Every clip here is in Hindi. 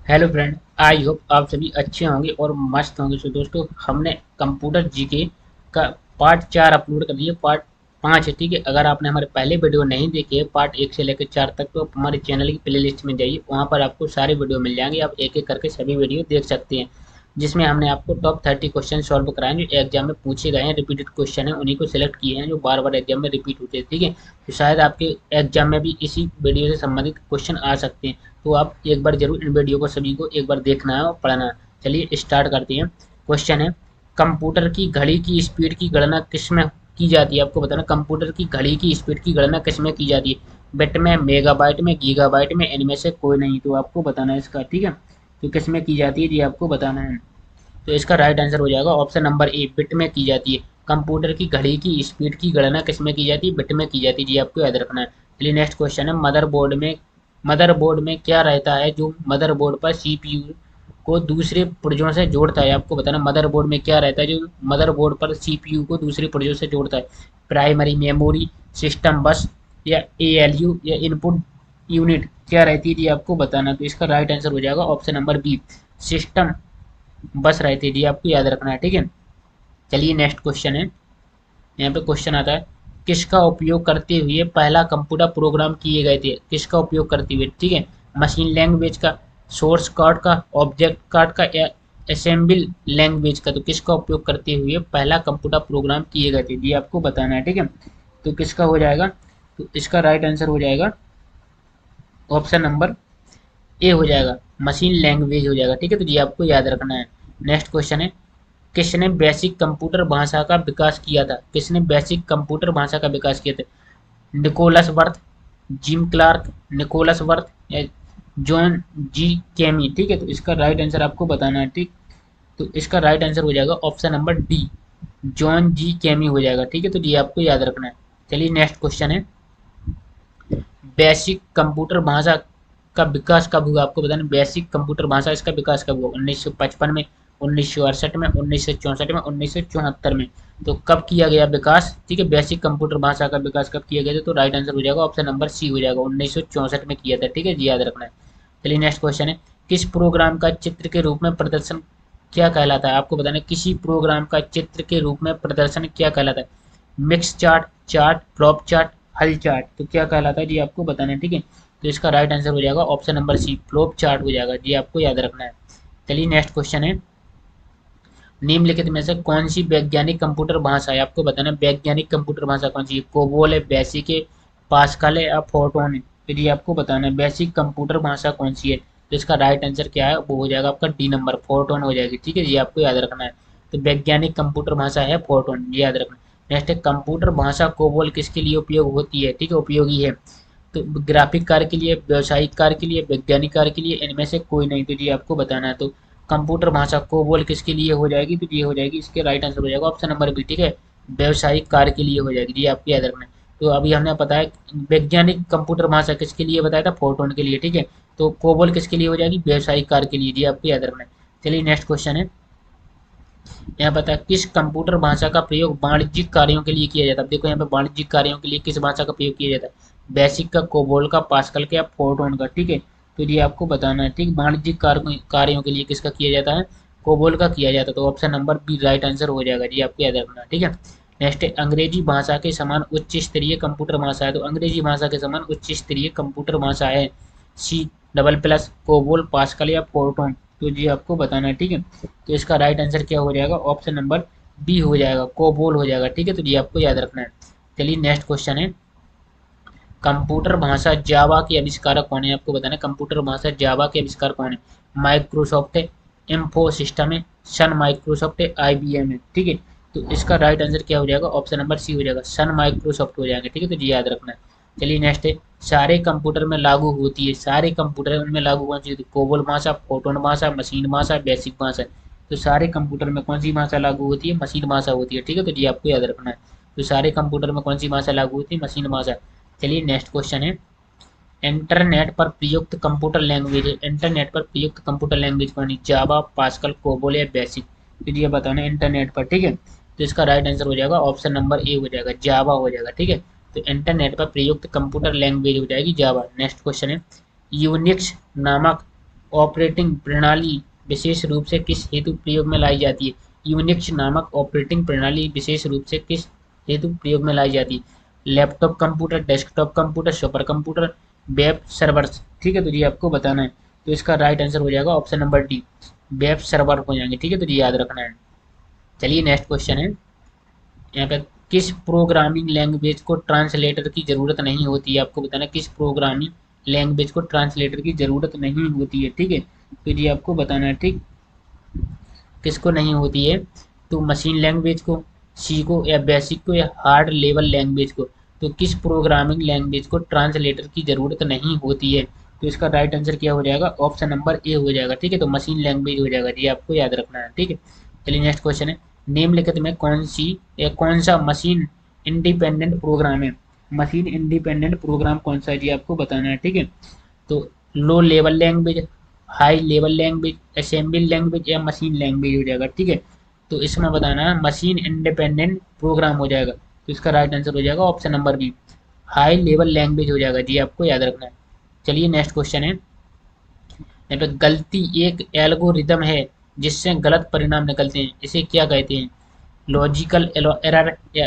हेलो फ्रेंड, आई होप आप सभी अच्छे होंगे और मस्त होंगे। सो दोस्तों, हमने कंप्यूटर जीके का पार्ट 4 अपलोड कर दिया। पार्ट 5 है, ठीक है। अगर आपने हमारे पहले वीडियो नहीं देखे पार्ट 1 से लेकर 4 तक, तो आप हमारे चैनल की प्लेलिस्ट में जाइए, वहाँ पर आपको सारे वीडियो मिल जाएंगे। आप एक एक करके सभी वीडियो देख सकते हैं, जिसमें हमने आपको टॉप 30 क्वेश्चन सॉल्व कराए हैं जो एग्जाम में पूछे गए हैं। रिपीटेड क्वेश्चन है, उन्हीं को सिलेक्ट किए हैं जो बार बार एग्जाम में रिपीट होते हैं, ठीक है। तो शायद आपके एग्जाम में भी इसी वीडियो से संबंधित क्वेश्चन आ सकते हैं। तो आप एक बार जरूर इन वीडियो को सभी को एक बार देखना है और पढ़ना है। चलिए स्टार्ट करते हैं। क्वेश्चन है, कंप्यूटर की घड़ी की स्पीड की गणना किसमें की जाती है? आपको बताना, कंप्यूटर की घड़ी की स्पीड की गणना किसमें की जाती है? बिट में, मेगाबाइट में, गीगाबाइट में, इनमें से कोई नहीं। तो आपको बताना है इसका, ठीक है। तो किसमें की जाती है जी, आपको बताना है। तो इसका राइट आंसर हो जाएगा ऑप्शन नंबर ए, बिट में की जाती है। कंप्यूटर की घड़ी की स्पीड की गणना किसमें की जाती है? बिट में की जाती है जी, आपको याद रखना है। चलिए नेक्स्ट क्वेश्चन है, मदरबोर्ड में क्या रहता है जो मदरबोर्ड पर सीपीयू को दूसरे पुर्जों से जोड़ता है? आपको बताना, मदरबोर्ड में क्या रहता है जो मदरबोर्ड पर सीपीयू को दूसरे पुर्जों से जोड़ता है? प्राइमरी मेमोरी, सिस्टम बस, या एएलयू, या इनपुट यूनिट क्या रहती है जी, आपको बताना। तो इसका राइट आंसर हो जाएगा ऑप्शन नंबर बी, सिस्टम बस रहती है जी, आपको याद रखना है, ठीक है। चलिए नेक्स्ट क्वेश्चन है। यहाँ पे क्वेश्चन आता है, किसका उपयोग करते हुए पहला कंप्यूटर प्रोग्राम किए गए थे? किसका उपयोग करते हुए, ठीक है। मशीन लैंग्वेज का, सोर्स कोड का, ऑब्जेक्ट कार्ड का, या असेंबल लैंग्वेज का? तो किसका उपयोग करते हुए पहला कंप्यूटर प्रोग्राम किए गए थे जी, आपको बताना है, ठीक है। तो किसका हो जाएगा? तो इसका राइट आंसर हो जाएगा ऑप्शन नंबर ए हो जाएगा, मशीन लैंग्वेज हो जाएगा, ठीक है। तो जी आपको याद रखना है। नेक्स्ट क्वेश्चन है, किसने बेसिक कंप्यूटर भाषा का विकास किया था? किसने बेसिक कंप्यूटर भाषा का विकास किया था? Niklaus Wirth, Jim Clark, Niklaus Wirth, या जॉन जी केमी? ठीक है, तो इसका राइट आंसर आपको बताना है, ठीक। तो इसका राइट आंसर हो जाएगा option number D, John G केमी हो जाएगा, ठीक है। तो डी आपको याद रखना है। चलिए नेक्स्ट क्वेश्चन है, बेसिक कंप्यूटर भाषा का विकास कब हुआ? आपको बताना, बेसिक कंप्यूटर भाषा इसका विकास कब हुआ? 1955 में, 1968 में, 1964 में, 1974 में? तो कब किया गया विकास, ठीक है। बेसिक कंप्यूटर भाषा का विकास कब किया गया था? तो राइट आंसर हो जाएगा ऑप्शन नंबर सी हो जाएगा, 1964 में किया था, ठीक है जी, याद रखना है। चलिए नेक्स्ट क्वेश्चन है, किस प्रोग्राम का चित्र के रूप में प्रदर्शन क्या कहलाता है? आपको बताना, किसी प्रोग्राम का चित्र के रूप में प्रदर्शन क्या कहलाता है? Mix chart, chart, flop chart, हल चार्ट? तो क्या कहलाता है जी, आपको बताना है, ठीक है। तो इसका राइट आंसर हो जाएगा option number C, flow chart हो जाएगा जी, आपको याद रखना है। चलिए नेक्स्ट क्वेश्चन है, निम्नलिखित में से कौन सी वैज्ञानिक कंप्यूटर भाषा है? आपको बताना है वैज्ञानिक कंप्यूटर भाषा कौन सी है? कोबोल है, बेसिक है, पास्कल है, या फोर्टोन है? तो ये आपको बताना है बेसिक कंप्यूटर भाषा कौन सी है। तो इसका राइट आंसर क्या है? वो हो जाएगा आपका डी नंबर, फोर्टोन हो जाएगी, ठीक है। ये आपको याद रखना है। तो वैज्ञानिक कंप्यूटर भाषा है फोर्टोन, ये याद रखना। नेक्स्ट है, कंप्यूटर भाषा कोबोल किसके लिए उपयोग होती है? ठीक है, उपयोगी है। तो ग्राफिक कार्य के लिए, व्यावसायिक कार्य के लिए, वैज्ञानिक कार्य के लिए, इनमें से कोई नहीं। तो जी आपको बताना है। तो कंप्यूटर भाषा कोबोल किसके लिए हो जाएगी? तो ये हो जाएगी, इसके राइट आंसर हो जाएगा ऑप्शन नंबर बी, ठीक है। व्यावसायिक कार्य के लिए हो जाएगी जी, आपको याद रखना है। तो अभी हमने बताया वैज्ञानिक कंप्यूटर भाषा किसके लिए बताया था? फोटोन के लिए, ठीक है। तो कोबोल किसके लिए हो जाएगी? व्यावसायिक कार्य के लिए जी, आपको याद रखना है। चलिए नेक्स्ट क्वेश्चन है, यहाँ पता है किस कंप्यूटर भाषा का प्रयोग वाणिज्यिक कार्यों के लिए किया जाता है? देखो यहाँ पे वाणिज्यिक कार्यों के लिए किस भाषा का प्रयोग किया जाता है? बेसिक का, कोबोल का, पास्कल का, या फोर्टोन का? ठीक है, तो ये आपको बताना है, ठीक। वाणिज्यिक कार्यों के लिए किसका किया जाता है? कोबोल का किया जाता है। तो option number B right answer हो जाएगा जी, आपको याद रखना है, ठीक है। नेक्स्ट है, अंग्रेजी भाषा के समान उच्च स्तरीय कंप्यूटर भाषा है? तो अंग्रेजी भाषा के समान उच्च स्तरीय कंप्यूटर भाषा है C double plus, COBOL, Pascal, या फोर्टोन? तो जी आपको बताना है, ठीक है। तो इसका राइट आंसर क्या हो जाएगा? ऑप्शन नंबर बी हो जाएगा, कोबोल हो जाएगा, ठीक है। तो ये आपको याद रखना है। चलिए नेक्स्ट क्वेश्चन है, कंप्यूटर भाषा जावा के आविष्कारक कौन है? आपको बताना है कंप्यूटर भाषा जावा के आविष्कार कौन है? माइक्रोसॉफ्ट है, इन्फो सिस्टम है, सन माइक्रोसॉफ्ट है, आईबीएम है? ठीक है, तो इसका राइट आंसर क्या हो जाएगा? ऑप्शन नंबर सी हो जाएगा, सन माइक्रोसॉफ्ट हो जाएगा, ठीक है। तो ये याद रखना है। चलिए नेक्स्ट है, सारे कंप्यूटर में लागू होती है, सारे कंप्यूटर में लागू कौन सी होती है? कोबोल भाषा, फोटोन भाषा, मशीन भाषा, बेसिक भाषा? तो सारे कंप्यूटर में कौन सी भाषा लागू होती है? मशीन भाषा होती है, ठीक है। तो ये आपको याद रखना है। तो सारे कंप्यूटर में कौन सी भाषा लागू होती है? मशीन भाषा। चलिए नेक्स्ट क्वेश्चन है, इंटरनेट पर प्रयुक्त कंप्यूटर लैंग्वेज है, इंटरनेट पर प्रयुक्त कंप्यूटर लैंग्वेज कौन है? जावा, पास्कल, कोबोल, या बेसिक? फिर ये बताना है इंटरनेट पर, ठीक है। तो इसका राइट आंसर हो जाएगा ऑप्शन नंबर ए हो जाएगा, जावा हो जाएगा, ठीक है। तो इंटरनेट पर प्रयुक्त कंप्यूटर लैंग्वेज हो जाएगी जावा। नेक्स्ट क्वेश्चन है, यूनिक्स नामक ऑपरेटिंग प्रणाली विशेष रूप से किस हेतु प्रयोग में लाई जाती है? यूनिक्स नामक ऑपरेटिंग प्रणाली विशेष रूप से किस हेतु प्रयोग में लाई जाती है? Laptop computer, desktop computer, super computer, web servers. ठीक है, तो ये आपको बताना है। तो इसका राइट आंसर हो जाएगा option number D, web server हो जाएंगे। ठीक है, तो ये याद रखना है। चलिए नेक्स्ट क्वेश्चन है यहाँ पे, किस प्रोग्रामिंग लैंग्वेज को ट्रांसलेटर की जरूरत नहीं होती है? आपको बताना किस प्रोग्रामिंग लैंग्वेज को ट्रांसलेटर की जरूरत नहीं होती है। ठीक है, तो ये आपको बताना है। ठीक, किसको नहीं होती है? तो मशीन लैंग्वेज को, सी को, या बेसिक को, या हार्ड लेवल लैंग्वेज को। तो किस प्रोग्रामिंग लैंग्वेज को ट्रांसलेटर की जरूरत नहीं होती है? तो इसका राइट आंसर क्या हो जाएगा? ऑप्शन नंबर ए हो जाएगा। ठीक है, तो मशीन लैंग्वेज हो जाएगा। ये आपको याद रखना है। ठीक है, चलिए नेक्स्ट क्वेश्चन है, निम्नलिखित में कौन सी या कौन सा मशीन इंडिपेंडेंट प्रोग्राम है? मशीन इंडिपेंडेंट प्रोग्राम कौन सा है जी आपको बताना है। ठीक है, तो low level language, high level language, assembly language, या मशीन लैंग्वेज हो जाएगा। ठीक है, तो इसमें बताना है मशीन इंडिपेंडेंट प्रोग्राम हो जाएगा। तो इसका राइट आंसर हो जाएगा option number B, high level language हो जाएगा। जी आपको याद रखना है। चलिए नेक्स्ट क्वेश्चन है यहाँ पे, गलती एक एल्गोरिदम है जिससे गलत परिणाम निकलते हैं, इसे क्या कहते हैं? लॉजिकल एरर, या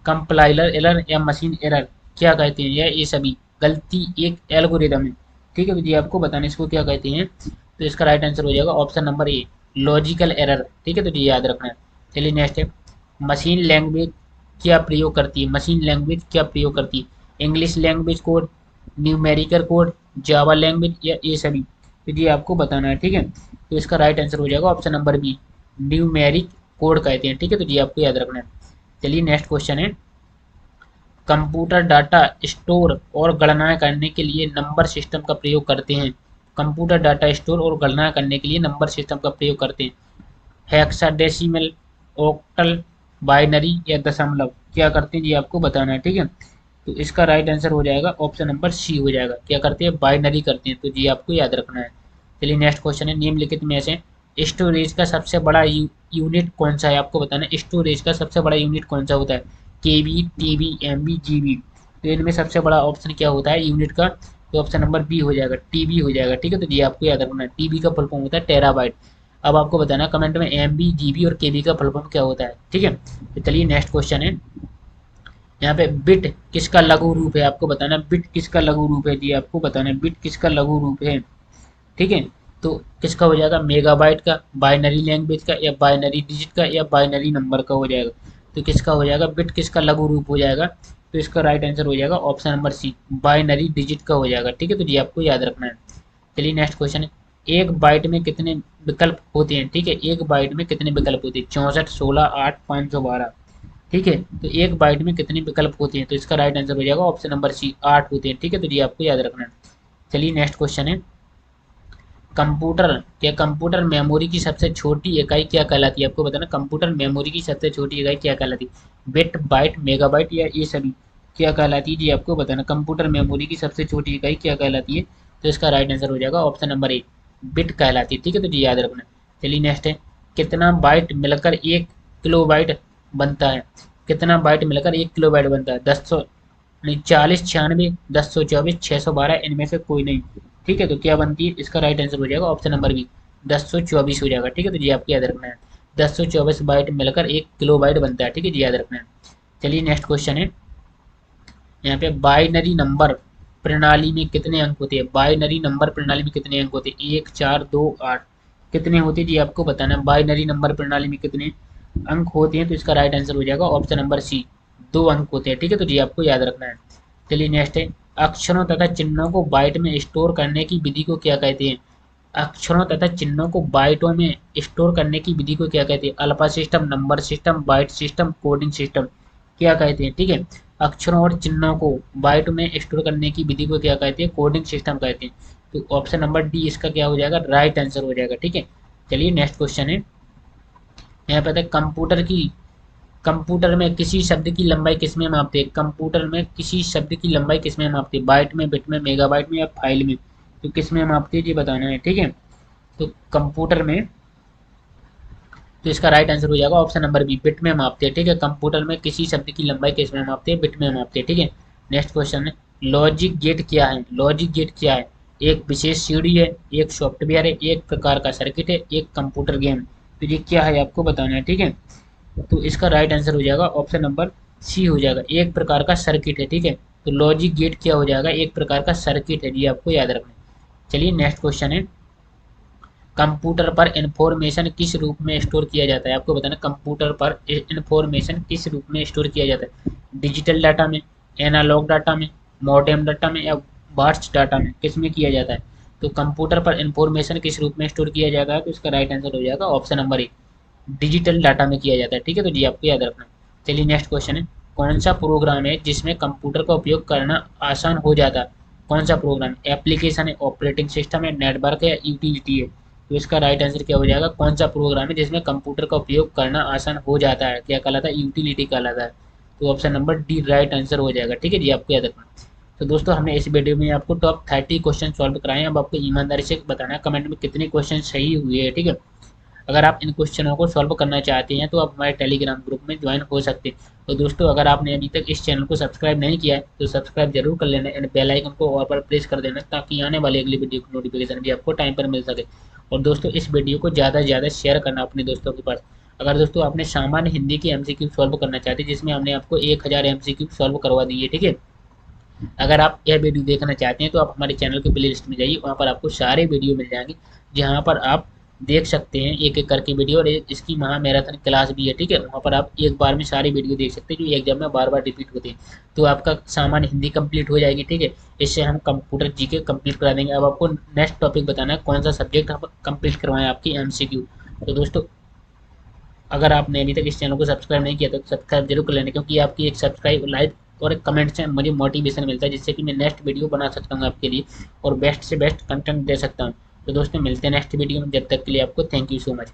कंप्लाइलर एरर, या मशीन एरर, क्या कहते हैं? या ये सभी। गलती एक एल्गोरिदम है। ठीक है, तो जी आपको बताना इसको क्या कहते हैं। तो इसका राइट आंसर हो जाएगा option number A, logical error. ठीक है, तो जी याद रखना है। चलिए नेक्स्ट है, मशीन लैंग्वेज क्या प्रयोग करती है? मशीन लैंग्वेज क्या प्रयोग करती है? English language code, numerical code, Java language, या ये सभी। तो जी आपको बताना है। ठीक है, तो इसका राइट आंसर हो जाएगा option number B, numeric code कहते हैं। ठीक है, तो जी आपको याद रखना है। चलिए नेक्स्ट क्वेश्चन है, कंप्यूटर डाटा स्टोर और गणना करने के लिए नंबर सिस्टम का प्रयोग करते हैं। कंप्यूटर डाटा स्टोर और गणना करने के लिए नंबर सिस्टम का प्रयोग करते हैं। हेक्साडेसिमल, ऑक्टल, बाइनरी, या दशमलव, क्या करते हैं जी आपको बताना है। ठीक है, तो इसका राइट आंसर हो जाएगा ऑप्शन नंबर सी हो जाएगा। क्या करते हैं? बाइनरी करते हैं। तो जी आपको याद रखना है। चलिए नेक्स्ट क्वेश्चन है, निम्नलिखित में से स्टोरेज का सबसे बड़ा यूनिट कौन सा है? आपको बताना है स्टोरेज का सबसे बड़ा यूनिट कौन सा होता है? केबी, टीबी, एमबी, जीबी। तो इनमें सबसे बड़ा ऑप्शन क्या होता है यूनिट का? तो ऑप्शन नंबर बी हो जाएगा, टीबी हो जाएगा। ठीक है, तो ये आपको याद रखना है। टीबी का फुल फॉर्म होता है टेराबाइट। अब आपको बताना कमेंट में एमबी, जीबी और केबी का फुल फॉर्म क्या होता है। ठीक है, तो चलिए नेक्स्ट क्वेश्चन है यहाँ पे, बिट किसका लघु रूप है? आपको बताना बिट किसका लघु रूप है। जी आपको बताना है बिट किसका लघु रूप है। ठीक है, तो किसका हो जाएगा? मेगाबाइट का, बाइनरी लैंग्वेज का, या बाइनरी डिजिट का, या बाइनरी नंबर का हो जाएगा। तो किसका हो जाएगा? बिट किसका लघु रूप हो जाएगा? तो इसका राइट आंसर हो जाएगा option number C, binary digit का हो जाएगा। ठीक है, तो ये आपको याद रखना है। चलिए नेक्स्ट क्वेश्चन है, एक बाइट में कितने विकल्प होते हैं? ठीक है, एक बाइट में कितने विकल्प होते हैं? 64, 16, 8, 512। ठीक है, तो एक बाइट में कितने विकल्प होते हैं? तो इसका राइट आंसर हो जाएगा ऑप्शन नंबर सी, 8 होते हैं। ठीक है, तो ये आपको याद रखना है। चलिए नेक्स्ट क्वेश्चन है, कंप्यूटर मेमोरी की सबसे छोटी इकाई क्या कहलाती है? आपको बताना कंप्यूटर मेमोरी की सबसे छोटी इकाई क्या कहलाती है? बिट, बाइट, मेगाबाइट, या ये सभी, क्या कहलाती है जी आपको बताना। कंप्यूटर मेमोरी की सबसे छोटी इकाई क्या कहलाती है? तो इसका राइट आंसर हो जाएगा ऑप्शन नंबर ए, बिट कहलाती है। ठीक है, तो जी याद रखना। चलिए नेक्स्ट है, कितना बाइट मिलकर 1 किलोबाइट बनता है? कितना बाइट मिलकर 1 किलोबाइट बनता है? 10 नहीं, 40, 96, 1024, 612, इनमें से कोई नहीं। ठीक है, तो क्या बनती है? इसका राइट आंसर हो जाएगा ऑप्शन नंबर बी, 1024 हो जाएगा। ठीक है, तो ये आपको याद रखना है। 1024 बाइट मिलकर 1 किलोबाइट बनता है। ठीक है, जी याद रखना है। चलिए नेक्स्ट क्वेश्चन है यहाँ पे, बाइनरी नंबर प्रणाली में कितने अंक होते हैं? बाइनरी नंबर प्रणाली में कितने अंक होते हैं? 1, 4, 2, 8, कितने होते हैं जी आपको बताना है। बाइनरी नंबर प्रणाली में कितने अंक होते हैं? तो इसका राइट आंसर हो जाएगा ऑप्शन नंबर सी, 2 अंक होते हैं। ठीक है, तो जी आपको याद रखना है। चलिए नेक्स्ट है, अक्षरों तथा चिन्हों को बाइट में स्टोर करने की विधि को क्या कहते हैं? अक्षरों तथा चिन्हों को बाइटों में स्टोर करने की विधि को क्या कहते हैं? Alpha system, number system, byte system, coding system, क्या कहते हैं? ठीक है, अक्षरों और चिन्हों को बाइट में स्टोर करने की विधि को क्या कहते हैं? कोडिंग सिस्टम कहते हैं। तो ऑप्शन नंबर डी इसका क्या हो जाएगा? राइट आंसर हो जाएगा। ठीक है, चलिए नेक्स्ट क्वेश्चन है यहाँ पे, कंप्यूटर में किसी शब्द की लंबाई किसमें मापते हैं? कंप्यूटर में किसी शब्द की लंबाई किसमें मापते हैं? बाइट में, बिट में, मेगाबाइट में, या फाइल में? तो किसमें मापते हैं जी बताना है। ठीक है, तो कंप्यूटर में, तो इसका राइट आंसर हो जाएगा ऑप्शन नंबर बी, बिट में मापते हैं। ठीक है, कंप्यूटर में किसी शब्द की लंबाई किसमें मापते हैं? बिट में मापते हैं। ठीक है, नेक्स्ट क्वेश्चन है, लॉजिक गेट क्या है? लॉजिक गेट क्या है? एक विशेष सीढ़ी है, एक सॉफ्टवेयर है, एक प्रकार का सर्किट है, एक कंप्यूटर गेम। तो ये क्या है आपको बताना है, ठीक है। तो इसका राइट आंसर हो जाएगा ऑप्शन नंबर सी हो जाएगा, एक प्रकार का सर्किट है, ठीक है। तो लॉजिक गेट क्या हो जाएगा, एक प्रकार का सर्किट है, ये आपको याद रखना है। चलिए नेक्स्ट क्वेश्चन है, कंप्यूटर पर इंफॉर्मेशन किस रूप में स्टोर किया जाता है, आपको बताना कंप्यूटर पर इंफॉर्मेशन किस रूप में स्टोर किया जाता है, डिजिटल डाटा में, एनालॉग डाटा में, मॉडेम डाटा में, या बार्स डाटा में, किस में किया जाता है। तो कंप्यूटर पर इंफॉर्मेशन किस रूप में स्टोर किया जाएगा, तो इसका राइट आंसर हो जाएगा option number A, digital data में किया जाता है, ठीक है। तो जी आपको याद रखना है। चलिए नेक्स्ट क्वेश्चन है, कौन सा प्रोग्राम है जिसमें कंप्यूटर का उपयोग करना आसान हो जाता है, कौन सा प्रोग्राम, एप्लीकेशन है, ऑपरेटिंग सिस्टम है, नेटवर्क है, या यूटिलिटी है। तो इसका राइट आंसर क्या हो जाएगा, कौन सा प्रोग्राम है जिसमें कंप्यूटर का उपयोग करना आसान हो जाता है, क्या कहलाता है, यूटिलिटी कहलाता है। तो option number D right answer हो जाएगा, ठीक है जी आपको याद रखना। तो दोस्तों हमने इस वीडियो में आपको टॉप 30 क्वेश्चन सॉल्व कराए हैं। अब आपको ईमानदारी से बताना है कमेंट में कितने क्वेश्चन सही हुए हैं, ठीक है। अगर आप इन क्वेश्चनों को सॉल्व करना चाहते हैं तो आप हमारे टेलीग्राम ग्रुप में ज्वाइन हो सकते हैं। तो दोस्तों अगर आपने अभी तक इस चैनल को सब्सक्राइब नहीं किया है तो सब्सक्राइब जरूर कर लेना एंड बेल आइकन को ऑल पर प्रेस कर देना, ताकि आने वाली अगली वीडियो की नोटिफिकेशन भी आपको टाइम पर मिल सके। और दोस्तों इस वीडियो को ज़्यादा से ज़्यादा शेयर करना अपने दोस्तों के पास। अगर दोस्तों आपने सामान्य हिंदी की एमसीक्यू सॉल्व करना चाहते हैं जिसमें हमने आपको 1000 एमसीक्यू सॉल्व करवा दी है, ठीक है। अगर आप यह वीडियो देखना चाहते हैं तो आप हमारे चैनल के प्ले लिस्ट में जाइए, वहाँ पर आपको सारे वीडियो मिल जाएंगे जहाँ पर आप देख सकते हैं एक एक करके वीडियो। और इसकी महा मैराथन क्लास भी है, ठीक है। वहाँ पर आप एक बार में सारी वीडियो देख सकते हैं जो एग्जाम में बार बार रिपीट होते हैं। तो आपका सामान्य हिंदी कंप्लीट हो जाएगी, ठीक है। इससे हम कंप्यूटर जीके कंप्लीट करा देंगे। अब आपको नेक्स्ट टॉपिक बताना है कौन सा सब्जेक्ट हम कंप्लीट करवाएं आपकी एमसीक्यू। तो दोस्तों अगर आपने अभी तक इस चैनल को सब्सक्राइब नहीं किया तो सब्सक्राइब जरूर कर लेना, क्योंकि आपकी एक सब्सक्राइब, लाइक और एक कमेंट से मुझे मोटिवेशन मिलता है, जिससे कि मैं नेक्स्ट वीडियो बना सकता हूँ आपके लिए और बेस्ट से बेस्ट कंटेंट दे सकता हूँ। तो दोस्तों मिलते हैं नेक्स्ट वीडियो में, जब तक के लिए आपको थैंक यू सो मच।